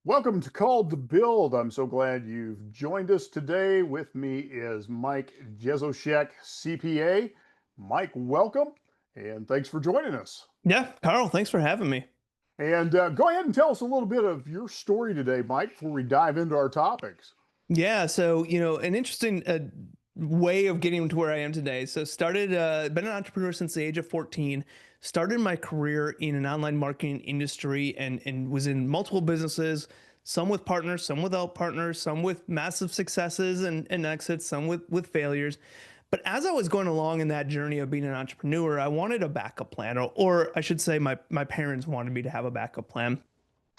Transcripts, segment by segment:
Welcome to Called to Build. I'm so glad you've joined us today. With me is Mike Jesowshek, CPA. Mike, welcome and thanks for joining us. Yeah, Carl, thanks for having me. And go ahead and tell us a little bit of your story today, Mike, before we dive into our topics. Yeah, so an interesting way of getting to where I am today. So started been an entrepreneur since the age of 14. Started my career in an online marketing industry and was in multiple businesses, some with partners, some without partners, some with massive successes and exits, some with failures. But as I was going along in that journey of being an entrepreneur, I wanted a backup plan, or I should say my parents wanted me to have a backup plan.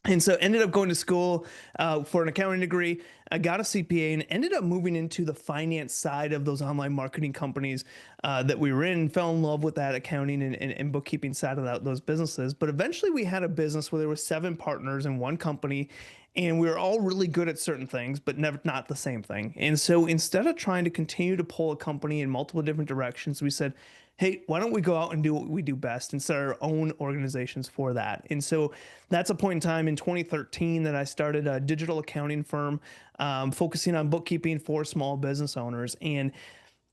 And so ended up going to school for an accounting degree. I got a CPA and ended up moving into the finance side of those online marketing companies that we were in. Fell in love with that accounting and bookkeeping side of those businesses. But eventually we had a business where there were 7 partners in one company, and we were all really good at certain things, but never not the same thing. And so instead of trying to continue to pull a company in multiple different directions, we said, hey, why don't we go out and do what we do best and start our own organizations for that? And so that's a point in time in 2013 that I started a digital accounting firm focusing on bookkeeping for small business owners. And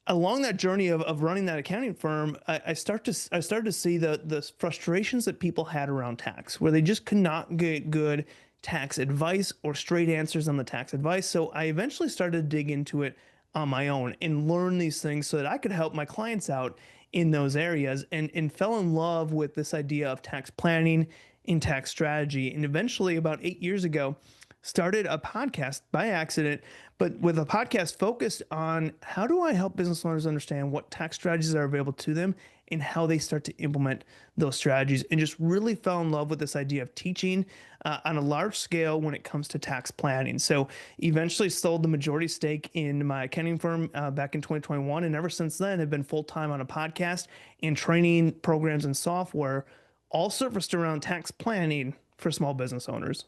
along that journey of running that accounting firm, I started to see the frustrations that people had around tax, where they just could not get good tax advice or straight answers on the tax advice. So I eventually started to dig into it on my own and learn these things so that I could help my clients out in those areas and fell in love with this idea of tax planning and tax strategy. And eventually, about 8 years ago, started a podcast by accident, but with a podcast focused on how do I help business owners understand what tax strategies are available to them and how they start to implement those strategies, and just really fell in love with this idea of teaching on a large scale when it comes to tax planning. So eventually sold the majority stake in my accounting firm back in 2021. And ever since then, have been full time on a podcast and training programs and software, all surfaced around tax planning for small business owners.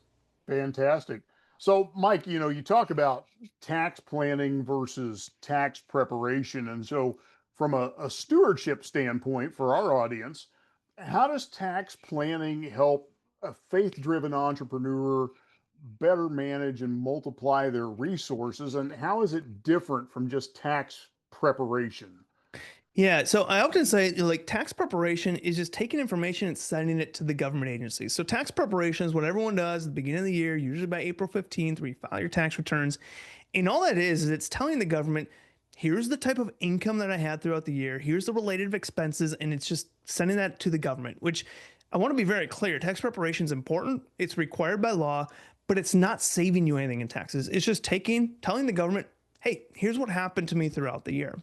Fantastic. So, Mike, you talk about tax planning versus tax preparation. And so, from a stewardship standpoint for our audience, how does tax planning help a faith driven entrepreneur better manage and multiply their resources? And how is it different from just tax preparation? Yeah, so I often say like tax preparation is just taking information and sending it to the government agencies. So tax preparation is what everyone does at the beginning of the year, usually by April 15th, where you file your tax returns. And all that is it's telling the government, here's the type of income that I had throughout the year, here's the related expenses, and it's just sending that to the government, which I want to be very clear. Tax preparation is important. It's required by law, but it's not saving you anything in taxes. It's just telling the government, hey, here's what happened to me throughout the year.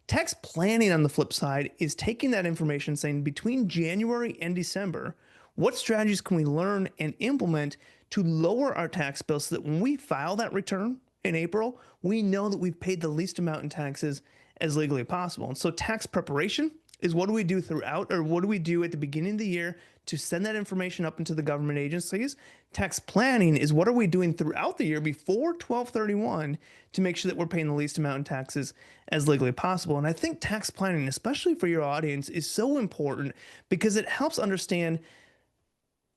Tax planning, on the flip side, is taking that information, saying between January and December, what strategies can we learn and implement to lower our tax bill so that when we file that return in April, we know that we've paid the least amount in taxes as legally possible. And so tax preparation is what do we do throughout, or what do we do at the beginning of the year to send that information up into the government agencies. Tax planning is what are we doing throughout the year before 12/31 to make sure that we're paying the least amount in taxes as legally possible. And I think tax planning, especially for your audience, is so important because it helps understand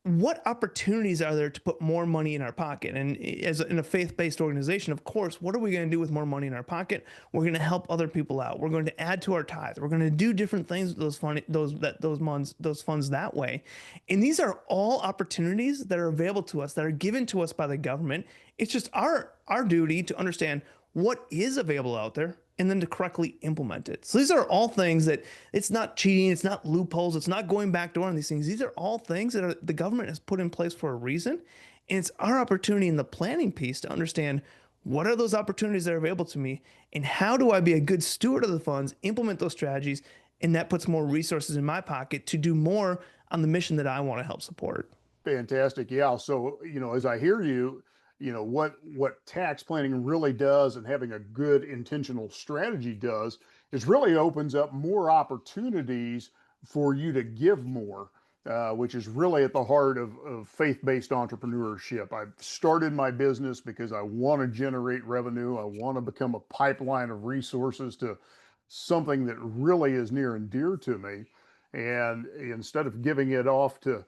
what opportunities are there to put more money in our pocket. And as in a faith-based organization, of course, what are we going to do with more money in our pocket? We're going to help other people out. We're going to add to our tithe. We're going to do different things with those funds that way. And these are all opportunities that are available to us, that are given to us by the government. It's just our duty to understand what is available out there and then to correctly implement it. So these are all things that it's not cheating, it's not loopholes, it's not going backdoor on these things. These are all things that the government has put in place for a reason. And it's our opportunity in the planning piece to understand what are those opportunities that are available to me and how do I be a good steward of the funds, implement those strategies, and that puts more resources in my pocket to do more on the mission that I want to help support. Fantastic. Yeah. So, as I hear you, what tax planning really does and having a good intentional strategy does is really opens up more opportunities for you to give more, which is really at the heart of faith-based entrepreneurship. I started my business because I want to generate revenue. I want to become a pipeline of resources to something that really is near and dear to me. And instead of giving it off to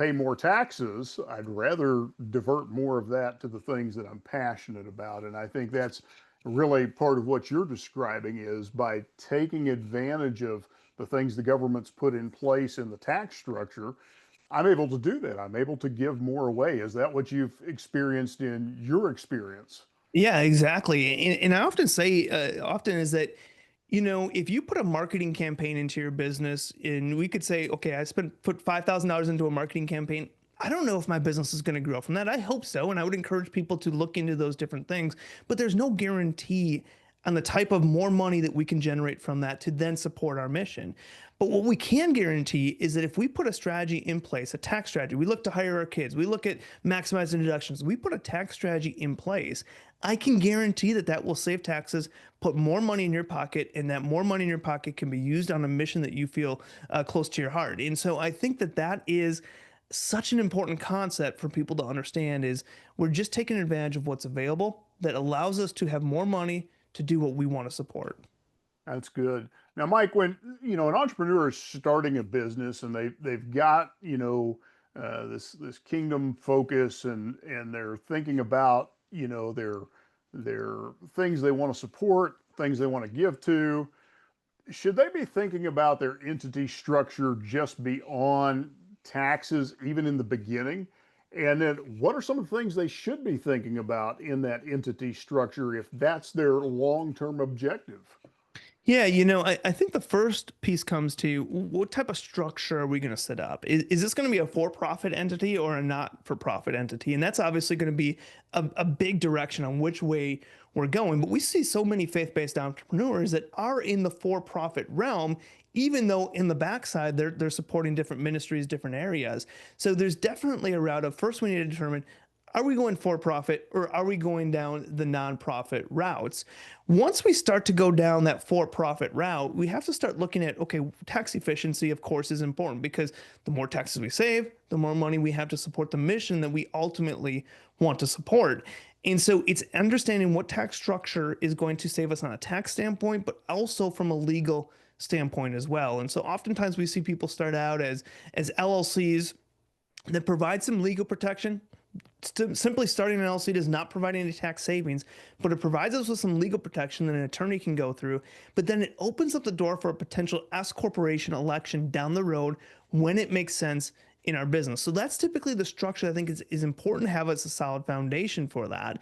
pay more taxes. I'd rather divert more of that to the things that I'm passionate about. And I think that's really part of what you're describing is by taking advantage of the things the government's put in place in the tax structure, I'm able to do that. I'm able to give more away. Is that what you've experienced in your experience? Yeah, exactly. And I often say, often is that, if you put a marketing campaign into your business, and we could say, okay, put $5,000 into a marketing campaign. I don't know if my business is going to grow from that. I hope so, and I would encourage people to look into those different things. But there's no guarantee on the type of more money that we can generate from that to then support our mission. But what we can guarantee is that if we put a strategy in place, a tax strategy, we look to hire our kids, we look at maximizing deductions, we put a tax strategy in place, I can guarantee that that will save taxes, put more money in your pocket, and that more money in your pocket can be used on a mission that you feel close to your heart. And so I think that that is such an important concept for people to understand is we're just taking advantage of what's available that allows us to have more money to do what we want to support. That's good. Now, Mike, when an entrepreneur is starting a business and they've got this kingdom focus and they're thinking about their things they want to support, things they want to give to, should they be thinking about their entity structure just beyond taxes, even in the beginning? And then what are some of the things they should be thinking about in that entity structure if that's their long-term objective? Yeah, I think the first piece comes to what type of structure are we going to set up? Is this going to be a for-profit entity or a not-for-profit entity? And that's obviously going to be a big direction on which way we're going. But we see so many faith-based entrepreneurs that are in the for-profit realm, even though in the backside they're supporting different ministries, different areas. So there's definitely a route of first we need to determine, are we going for profit or are we going down the nonprofit routes? Once we start to go down that for profit route, we have to start looking at, okay, tax efficiency, of course, is important because the more taxes we save, the more money we have to support the mission that we ultimately want to support. And so it's understanding what tax structure is going to save us on a tax standpoint, but also from a legal standpoint as well. And so oftentimes we see people start out as LLCs that provide some legal protection. Simply starting an LLC does not provide any tax savings, but it provides us with some legal protection that an attorney can go through. But then it opens up the door for a potential S corporation election down the road when it makes sense in our business. So that's typically the structure I think is important to have as a solid foundation for that.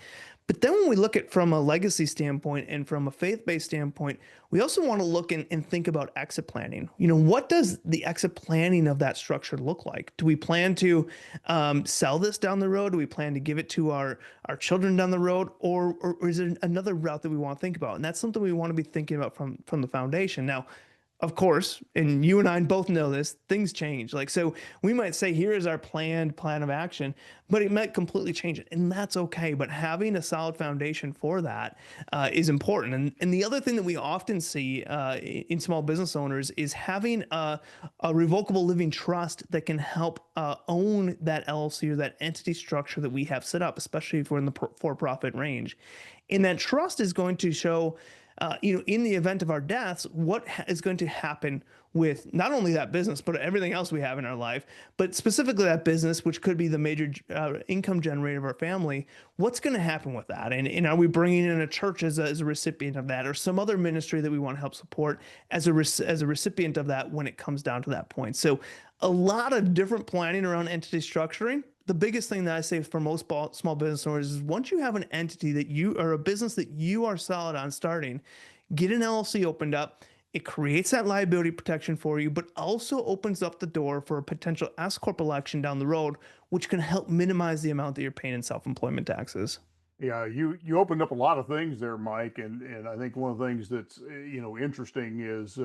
But then when we look at from a legacy standpoint and from a faith-based standpoint, we also want to look and think about exit planning. What does the exit planning of that structure look like? Do we plan to sell this down the road? Do we plan to give it to our children down the road? Or is there another route that we want to think about? And that's something we want to be thinking about from the foundation. Now, of course, and you and I both know this, things change. So we might say, here is our planned plan of action, but it might completely change it. And that's okay. But having a solid foundation for that is important. And the other thing that we often see in small business owners is having a revocable living trust that can help own that LLC or that entity structure that we have set up, especially if we're in the for-profit range. And that trust is going to show in the event of our deaths, what is going to happen with not only that business, but everything else we have in our life, but specifically that business, which could be the major income generator of our family. What's going to happen with that? And are we bringing in a church as a recipient of that or some other ministry that we want to help support as a recipient of that when it comes down to that point? So a lot of different planning around entity structuring. The biggest thing that I say for most small business owners is once you have an entity that you or a business that you are solid on starting, get an LLC opened up. It creates that liability protection for you, but also opens up the door for a potential S corp election down the road, which can help minimize the amount that you're paying in self-employment taxes. Yeah, you opened up a lot of things there, Mike, and I think one of the things that's interesting is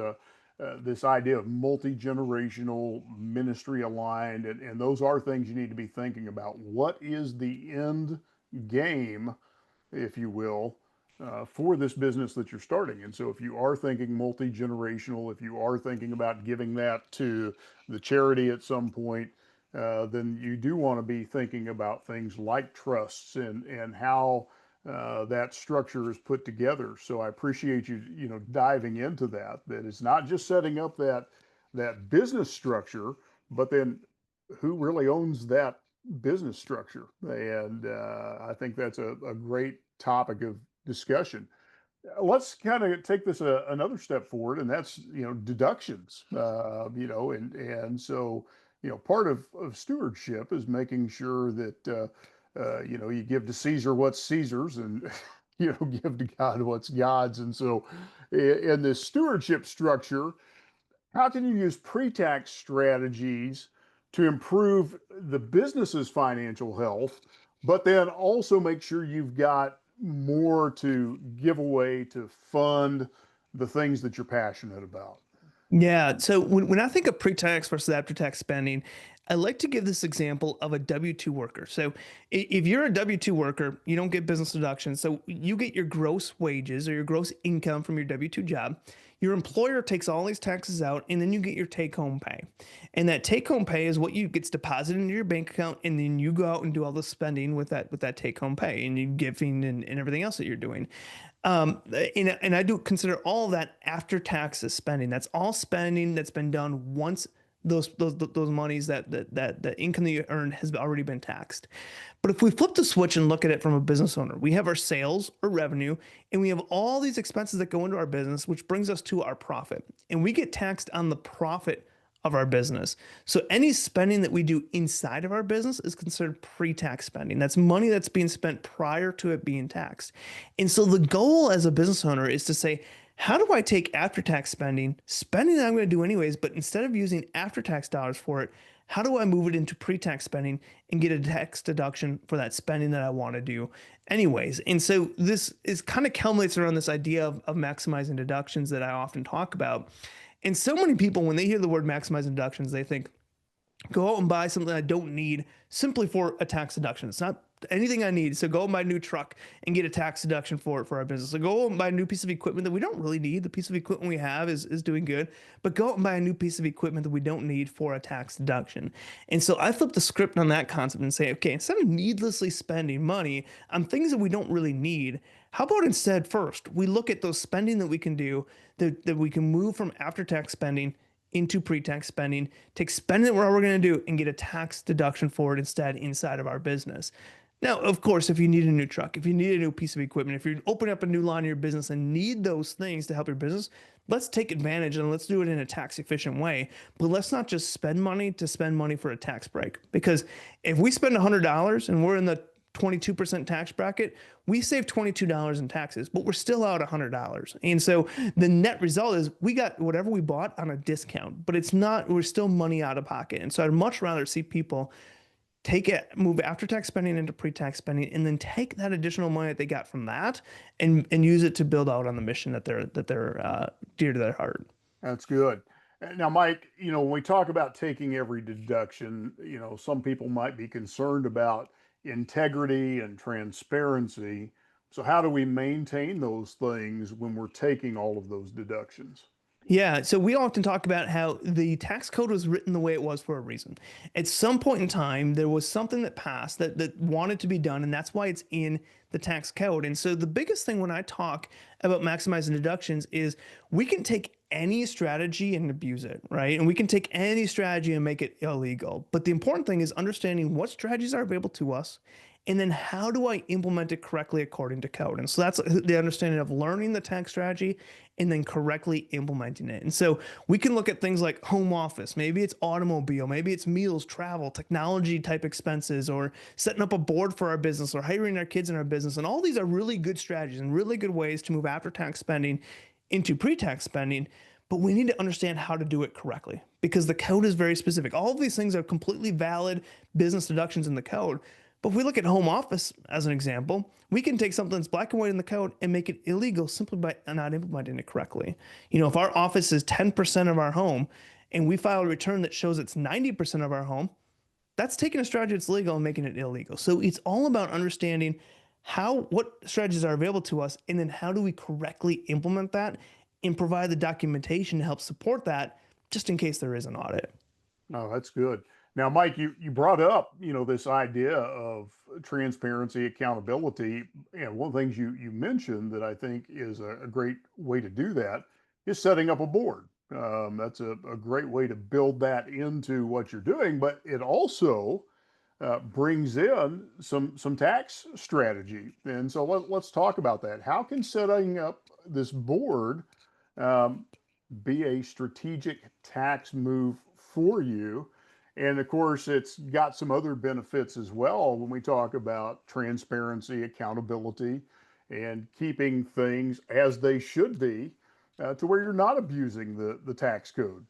this idea of multi-generational ministry aligned, and those are things you need to be thinking about. What is the end game, if you will, for this business that you're starting? And so, if you are thinking multi-generational, if you are thinking about giving that to the charity at some point, then you do want to be thinking about things like trusts and how that structure is put together. So I appreciate you diving into that. That it's not just setting up that business structure, but then who really owns that business structure? And I think that's a great topic of discussion. Let's kind of take this another step forward, and that's deductions. And so part of stewardship is making sure that you give to Caesar what's Caesar's, and give to God what's God's. And so, in this stewardship structure, how can you use pre-tax strategies to improve the business's financial health, but then also make sure you've got more to give away to fund the things that you're passionate about? Yeah. So when I think of pre-tax versus after-tax spending, I like to give this example of a W-2 worker. So if you're a W-2 worker, you don't get business deductions. So you get your gross wages or your gross income from your W-2 job. Your employer takes all these taxes out, and then you get your take-home pay. And that take-home pay is what you gets deposited into your bank account, and then you go out and do all the spending with that take-home pay and you giving and everything else that you're doing. And I do consider all of that after taxes spending. That's all spending that's been done once those monies that the income that you earned has already been taxed. But if we flip the switch and look at it from a business owner, we have our sales or revenue, and we have all these expenses that go into our business, which brings us to our profit. And we get taxed on the profit of our business. So any spending that we do inside of our business is considered pre-tax spending. That's money that's being spent prior to it being taxed. And so the goal as a business owner is to say, how do I take after-tax spending that I'm going to do anyways, but instead of using after-tax dollars for it, how do I move it into pre-tax spending and get a tax deduction for that spending that I want to do anyways? And so this is kind of culminates around this idea of maximizing deductions that I often talk about. And so many people, when they hear the word maximizing deductions, they think, go out and buy something I don't need simply for a tax deduction. It's not anything I need. So go and buy a new truck and get a tax deduction for it for our business. So go out and buy a new piece of equipment that we don't really need. The piece of equipment we have is doing good, but go out and buy a new piece of equipment that we don't need for a tax deduction. And so I flip the script on that concept and say, okay, instead of needlessly spending money on things that we don't really need, how about instead first we look at those spending that we can do that we can move from after tax spending into pre-tax spending, take spending that we're going to do and get a tax deduction for it instead inside of our business. Now, of course, if you need a new truck, if you need a new piece of equipment, if you're opening up a new line in your business and need those things to help your business, let's take advantage and let's do it in a tax efficient way. But let's not just spend money to spend money for a tax break. Because if we spend $100 and we're in the 22% tax bracket, we save $22 in taxes, but we're still out $100. And so the net result is we got whatever we bought on a discount, but it's not, we're still money out of pocket. And so I'd much rather see people take it, move after tax spending into pre-tax spending, and then take that additional money that they got from that and use it to build out on the mission that they're dear to their heart. That's good. Now, Mike, when we talk about taking every deduction, some people might be concerned about integrity and transparency. So, how do we maintain those things when we're taking all of those deductions? Yeah, so we often talk about how the tax code was written the way it was for a reason. At some point in time, there was something that passed that wanted to be done, and that's why it's in the tax code. And so the biggest thing when I talk about maximizing deductions is we can take any strategy and abuse it, right? And we can take any strategy and make it illegal. But the important thing is understanding what strategies are available to us and then how do I implement it correctly according to code? And so that's the understanding of learning the tax strategy and then correctly implementing it. And so we can look at things like home office, maybe it's automobile, maybe it's meals, travel, technology type expenses, or setting up a board for our business or hiring our kids in our business. And all these are really good strategies and really good ways to move after tax spending into pre-tax spending. But we need to understand how to do it correctly because the code is very specific. All of these things are completely valid business deductions in the code. But if we look at home office as an example, we can take something that's black and white in the code and make it illegal simply by not implementing it correctly. If our office is 10% of our home and we file a return that shows it's 90% of our home, that's taking a strategy that's legal and making it illegal. So it's all about understanding what strategies are available to us and then how do we correctly implement that and provide the documentation to help support that just in case there is an audit. Oh, that's good. Now, Mike, you brought up, this idea of transparency, accountability. And one of the things you mentioned that I think is a great way to do that is setting up a board. That's a great way to build that into what you're doing, but it also brings in some tax strategy. And so let's talk about that. How can setting up this board um, be a strategic tax move for you? And of course, it's got some other benefits as well when we talk about transparency, accountability, and keeping things as they should be to where you're not abusing the tax code.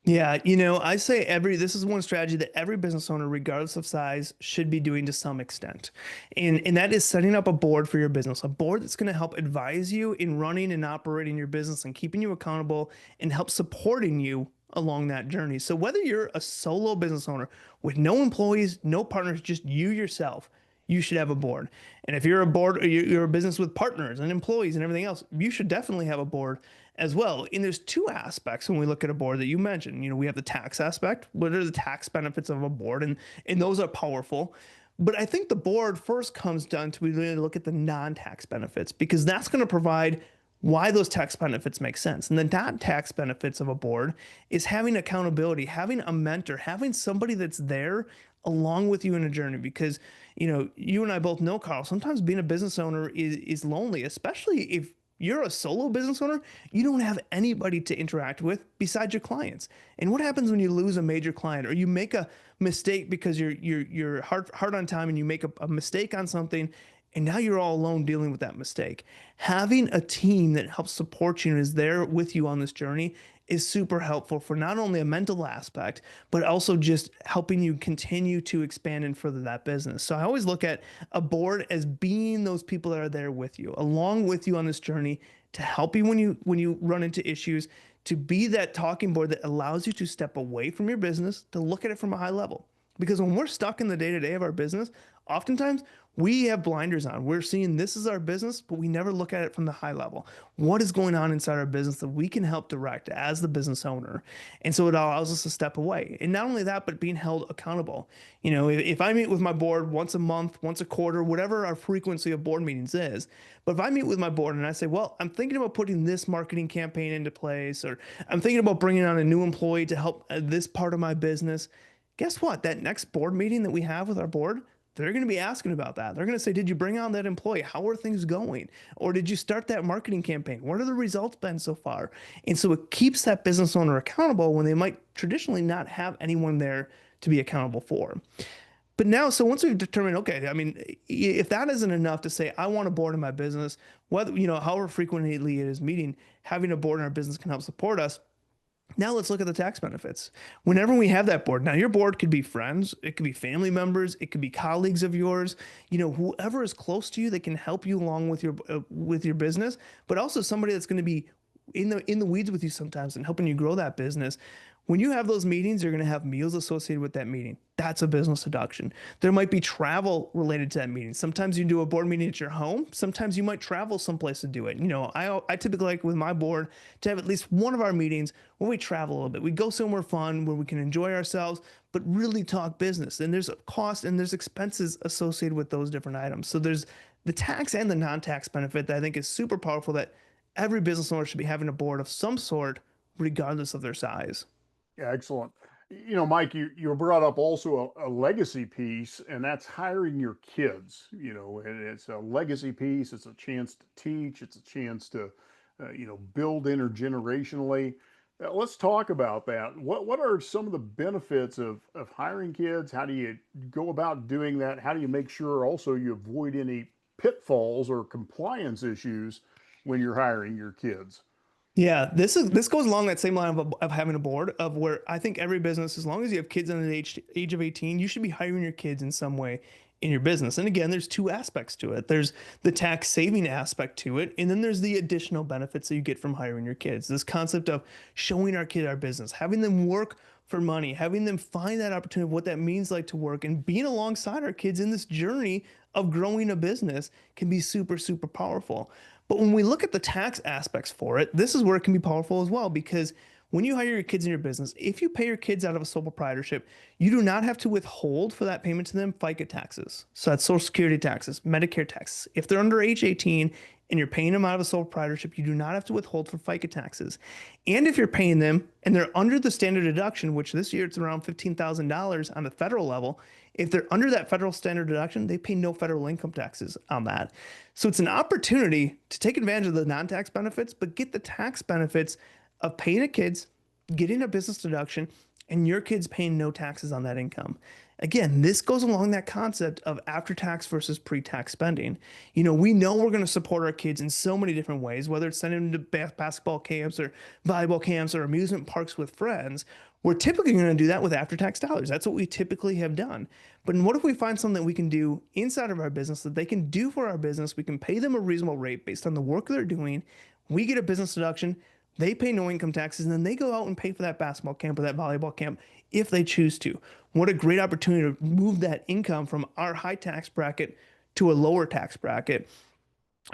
Yeah, I say this is one strategy that every business owner, regardless of size, should be doing to some extent. And that is setting up a board for your business, a board that's going to help advise you in running and operating your business and keeping you accountable and help supporting you along that journey. So whether you're a solo business owner with no employees, no partners, just you yourself, you should have a board. And if you're a board, you're a business with partners and employees and everything else, you should definitely have a board as well. And there's two aspects when we look at a board that you mentioned. We have the tax aspect. What are the tax benefits of a board? And those are powerful. But I think the board first comes down to we really look at the non-tax benefits because that's going to provide why those tax benefits make sense. And the non-tax benefits of a board is having accountability, having a mentor, having somebody that's there along with you in a journey. Because, you and I both know, Carl, sometimes being a business owner is lonely, especially if you're a solo business owner, you don't have anybody to interact with besides your clients. And what happens when you lose a major client or you make a mistake because you're hard on time and you make a mistake on something and now you're all alone dealing with that mistake? Having a team that helps support you and is there with you on this journey is super helpful for not only a mental aspect, but also just helping you continue to expand and further that business. So I always look at a board as being those people that are there with you, along with you on this journey to help you when you run into issues, to be that talking board that allows you to step away from your business, to look at it from a high level. Because when we're stuck in the day-to-day of our business, oftentimes we have blinders on. We're seeing this is our business, but we never look at it from the high level. What is going on inside our business that we can help direct as the business owner? And so it allows us to step away. And not only that, but being held accountable. If I meet with my board once a month, once a quarter, whatever our frequency of board meetings is, but if I meet with my board and I say, well, I'm thinking about putting this marketing campaign into place, or I'm thinking about bringing on a new employee to help this part of my business, guess what? That next board meeting that we have with our board, they're going to be asking about that. They're going to say, did you bring on that employee? How are things going? Or did you start that marketing campaign? What are the results been so far? And so it keeps that business owner accountable when they might traditionally not have anyone there to be accountable for. But now, so once we've determined, okay, I mean, if that isn't enough to say, I want a board in my business, whether, however frequently it is meeting, having a board in our business can help support us. Now let's look at the tax benefits. Whenever we have that board, now your board could be friends, it could be family members, it could be colleagues of yours, whoever is close to you that can help you along with your business, but also somebody that's going to be in the weeds with you sometimes and helping you grow that business. When you have those meetings, you're going to have meals associated with that meeting. That's a business deduction. There might be travel related to that meeting. Sometimes you do a board meeting at your home. Sometimes you might travel someplace to do it. I typically like with my board to have at least one of our meetings where we travel a little bit. We go somewhere fun where we can enjoy ourselves, but really talk business. And there's a cost and there's expenses associated with those different items. So there's the tax and the non-tax benefit that I think is super powerful, that every business owner should be having a board of some sort, regardless of their size. Yeah, excellent. Mike, you brought up also a legacy piece, and that's hiring your kids. And it's a legacy piece. It's a chance to teach. It's a chance to, build intergenerationally. Let's talk about that. What are some of the benefits of hiring kids? How do you go about doing that? How do you make sure also you avoid any pitfalls or compliance issues when you're hiring your kids? Yeah, this goes along that same line of having a board of where I think every business, as long as you have kids under the age of 18, you should be hiring your kids in some way in your business. And again, there's two aspects to it. There's the tax saving aspect to it, and then there's the additional benefits that you get from hiring your kids. This concept of showing our kid our business, having them work for money, having them find that opportunity of what that means like to work, and being alongside our kids in this journey of growing a business can be super, super powerful. But when we look at the tax aspects for it, this is where it can be powerful as well, because when you hire your kids in your business, if you pay your kids out of a sole proprietorship, you do not have to withhold for that payment to them FICA taxes. So that's Social Security taxes, Medicare taxes. If they're under age 18 and you're paying them out of sole proprietorship, you do not have to withhold for FICA taxes. And if you're paying them and they're under the standard deduction, which this year it's around $15,000 on the federal level, if they're under that federal standard deduction, they pay no federal income taxes on that. So it's an opportunity to take advantage of the non-tax benefits, but get the tax benefits of paying the kids, getting a business deduction, and your kids paying no taxes on that income. Again, this goes along that concept of after-tax versus pre-tax spending. We know we're going to support our kids in so many different ways, whether it's sending them to basketball camps or volleyball camps or amusement parks with friends. We're typically going to do that with after-tax dollars. That's what we typically have done. But what if we find something that we can do inside of our business that they can do for our business? We can pay them a reasonable rate based on the work they're doing. We get a business deduction. They pay no income taxes, and then they go out and pay for that basketball camp or that volleyball camp if they choose to. What a great opportunity to move that income from our high tax bracket to a lower tax bracket.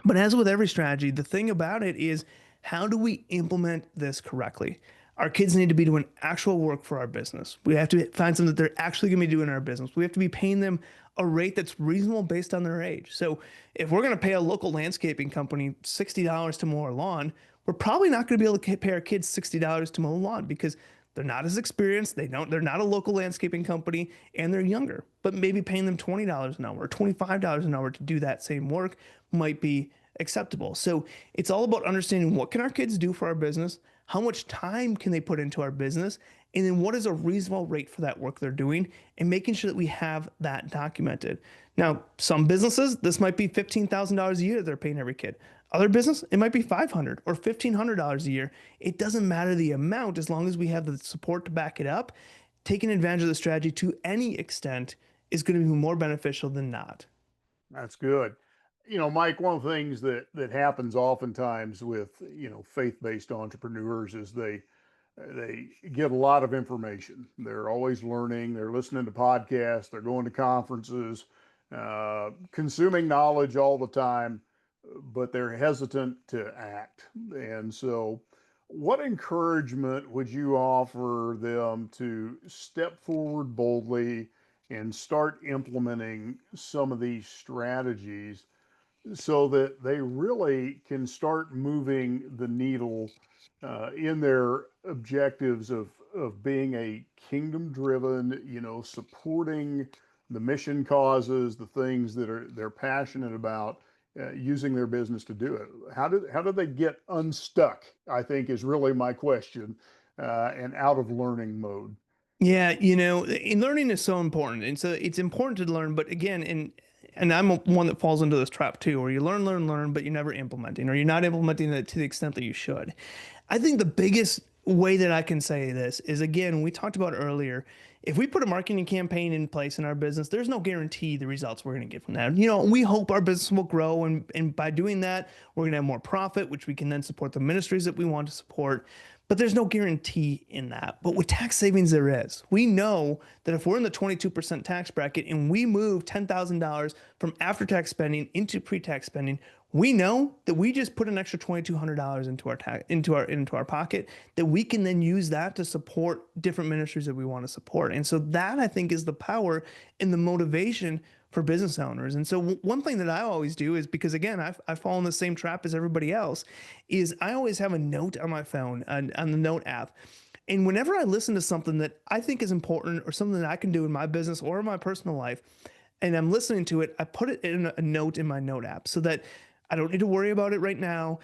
But as with every strategy, the thing about it is, how do we implement this correctly? Our kids need to be doing actual work for our business. We have to find something that they're actually going to be doing in our business. We have to be paying them a rate that's reasonable based on their age. So if we're going to pay a local landscaping company $60 to mow our lawn, we're probably not going to be able to pay our kids $60 to mow the lawn because they're not as experienced. They're not a local landscaping company, and they're younger. But maybe paying them $20 an hour or $25 an hour to do that same work might be acceptable. So it's all about understanding, what can our kids do for our business? How much time can they put into our business? And then what is a reasonable rate for that work they're doing, and making sure that we have that documented. Now, some businesses, this might be $15,000 a year they're paying every kid. Other business, it might be $500 or $1,500 a year. It doesn't matter the amount as long as we have the support to back it up. Taking advantage of the strategy to any extent is going to be more beneficial than not. That's good. Mike, one of the things that happens oftentimes with, faith-based entrepreneurs is they get a lot of information. They're always learning, they're listening to podcasts, they're going to conferences, consuming knowledge all the time, but they're hesitant to act. And so, what encouragement would you offer them to step forward boldly and start implementing some of these strategies so that they really can start moving the needle in their objectives of being a kingdom driven, supporting the mission causes, the things that they're passionate about, using their business to do it? How do they get unstuck, I think, is really my question, and out of learning mode? Yeah, and learning is so important. And so it's important to learn, but again, and I'm one that falls into this trap too, where you learn, but you're never implementing, or you're not implementing it to the extent that you should. I think the biggest way that I can say this is, again, we talked about earlier, if we put a marketing campaign in place in our business, there's no guarantee the results we're going to get from that. We hope our business will grow, and by doing that, we're going to have more profit, which we can then support the ministries that we want to support. But there's no guarantee in that. But with tax savings, there is. We know that if we're in the 22% tax bracket and we move $10,000 from after-tax spending into pre-tax spending, we know that we just put an extra $2,200 into our pocket, that we can then use that to support different ministries that we want to support. And so that, I think, is the power and the motivation for business owners. And so one thing that I always do is, because again, I fall in the same trap as everybody else, is I always have a note on my phone, on the note app. And whenever I listen to something that I think is important, or something that I can do in my business or in my personal life, and I'm listening to it, I put it in a note in my note app so that I don't need to worry about it right now.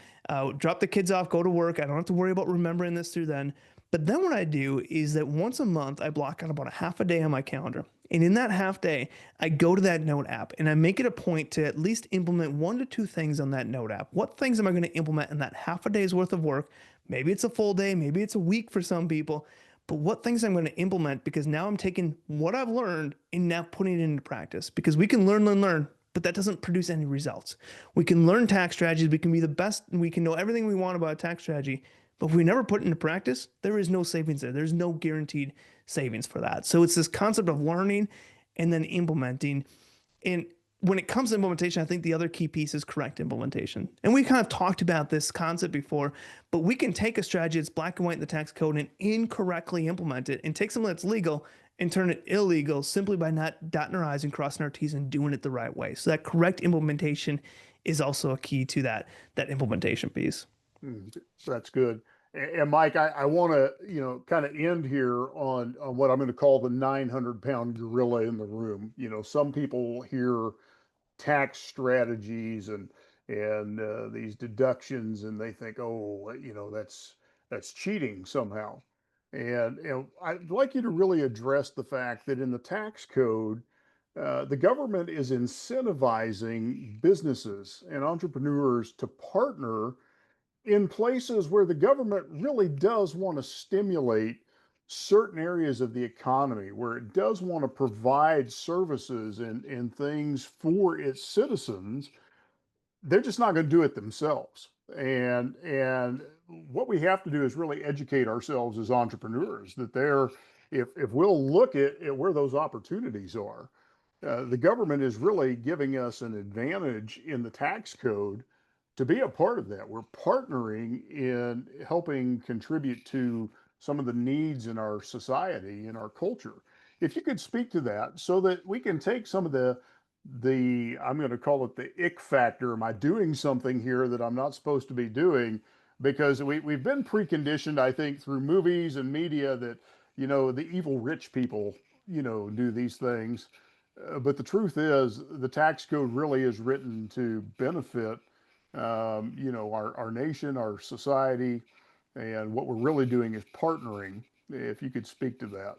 Drop the kids off, go to work. I don't have to worry about remembering this through then. But then what I do is that once a month, I block out about a half a day on my calendar. And in that half day, I go to that note app and I make it a point to at least implement 1 to 2 things on that note app. What things am I going to implement in that half a day's worth of work? Maybe it's a full day, maybe it's a week for some people, but what things I'm going to implement, because now I'm taking what I've learned and now putting it into practice. Because we can learn, but that doesn't produce any results. We can learn tax strategies, we can be the best, we can know everything we want about a tax strategy, but if we never put it into practice, there is no savings there. There's no guaranteed savings for that. So it's this concept of learning and then implementing. And when it comes to implementation, I think the other key piece is correct implementation. And we kind of talked about this concept before, but we can take a strategy that's black and white in the tax code and incorrectly implement it, and take something that's legal and turn it illegal simply by not dotting our I's and crossing our T's and doing it the right way. So that correct implementation is also a key to that implementation piece. Mm, that's good. And Mike, I want to, kind of end here on what I'm going to call the 900-pound gorilla in the room. Some people hear tax strategies and these deductions, and they think, oh, that's cheating somehow. And I'd like you to really address the fact that in the tax code, the government is incentivizing businesses and entrepreneurs to partner in places where the government really does want to stimulate certain areas of the economy, where it does want to provide services and things for its citizens. They're just not going to do it themselves. And what we have to do is really educate ourselves as entrepreneurs that if we'll look at where those opportunities are, the government is really giving us an advantage in the tax code to be a part of that. We're partnering in helping contribute to some of the needs in our society, in our culture. If you could speak to that so that we can take some of the I'm going to call it the ick factor. Am I doing something here that I'm not supposed to be doing? Because we've been preconditioned, I think, through movies and media that, the evil rich people, do these things. But the truth is, the tax code really is written to benefit, our nation, our society, and what we're really doing is partnering. If you could speak to that.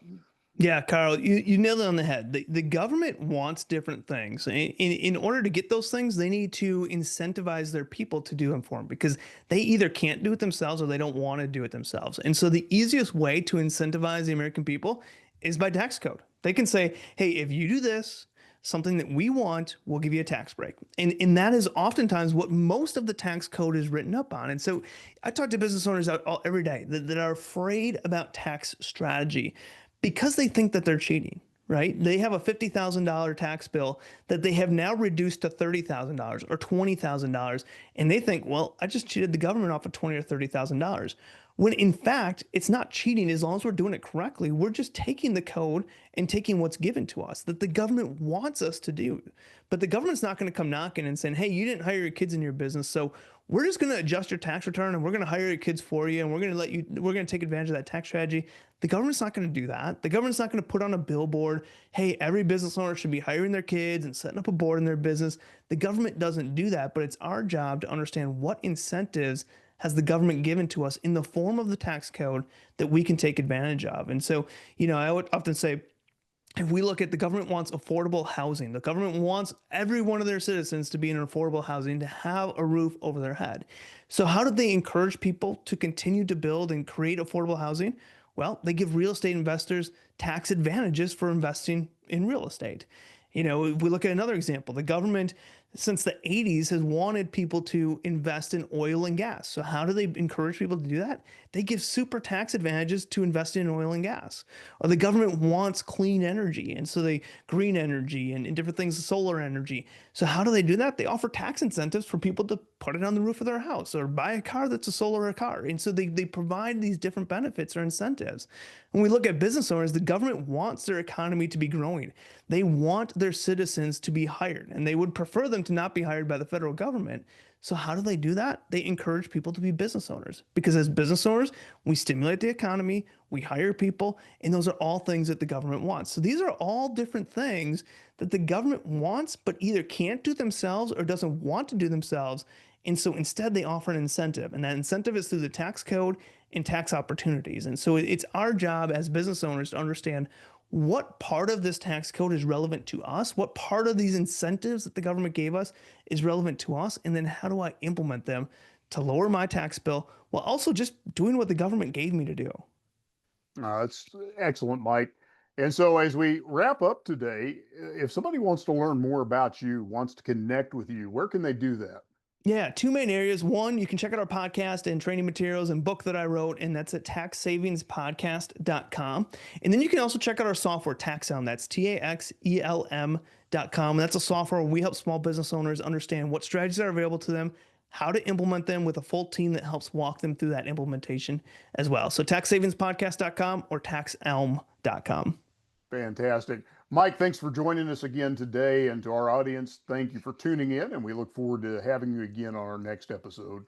Yeah, Carl, you nailed it on the head. The government wants different things. In order to get those things, they need to incentivize their people to do them for them because they either can't do it themselves or they don't want to do it themselves. And so the easiest way to incentivize the American people is by tax code. They can say, hey, if you do this, something that we want, we'll give you a tax break. And that is oftentimes what most of the tax code is written up on. And so I talk to business owners every day that are afraid about tax strategy because they think that they're cheating, right? They have a $50,000 tax bill that they have now reduced to $30,000 or $20,000. And they think, well, I just cheated the government off of $20,000 or $30,000. When in fact, it's not cheating as long as we're doing it correctly. We're just taking the code and taking what's given to us that the government wants us to do. But the government's not going to come knocking and saying, hey, you didn't hire your kids in your business, so we're just going to adjust your tax return and we're going to hire your kids for you and we're going to take advantage of that tax strategy. The government's not going to do that. The government's not going to put on a billboard, hey, every business owner should be hiring their kids and setting up a board in their business. The government doesn't do that, but it's our job to understand what incentives has the government given to us in the form of the tax code that we can take advantage of. And so, I would often say, if we look at the government wants affordable housing, the government wants every one of their citizens to be in affordable housing, to have a roof over their head. So how do they encourage people to continue to build and create affordable housing? Well, they give real estate investors tax advantages for investing in real estate. If we look at another example, the government since the 80s has wanted people to invest in oil and gas. So how do they encourage people to do that? They give super tax advantages to invest in oil and gas. Or the government wants clean energy, and so they green energy and different things, solar energy. So how do they do that? They offer tax incentives for people to put it on the roof of their house or buy a car that's a solar car. And so they provide these different benefits or incentives. When we look at business owners, the government wants their economy to be growing. They want their citizens to be hired, and they would prefer them to not be hired by the federal government. So how do they do that? They encourage people to be business owners because as business owners, we stimulate the economy, we hire people, and those are all things that the government wants. So these are all different things that the government wants, but either can't do themselves or doesn't want to do themselves. And so instead they offer an incentive, and that incentive is through the tax code and tax opportunities. And so it's our job as business owners to understand what part of this tax code is relevant to us, what part of these incentives that the government gave us is relevant to us, and then how do I implement them to lower my tax bill while also just doing what the government gave me to do. That's excellent, Mike. And so, as we wrap up today, if somebody wants to learn more about you, wants to connect with you, where can they do that? Yeah, two main areas. One, you can check out our podcast and training materials and book that I wrote, and that's at taxsavingspodcast.com. And then you can also check out our software, TaxElm. That's TaxElm.com. That's a software where we help small business owners understand what strategies are available to them, how to implement them with a full team that helps walk them through that implementation as well. So taxsavingspodcast.com or taxelm.com. Fantastic. Mike, thanks for joining us again today. And to our audience, thank you for tuning in. And we look forward to having you again on our next episode.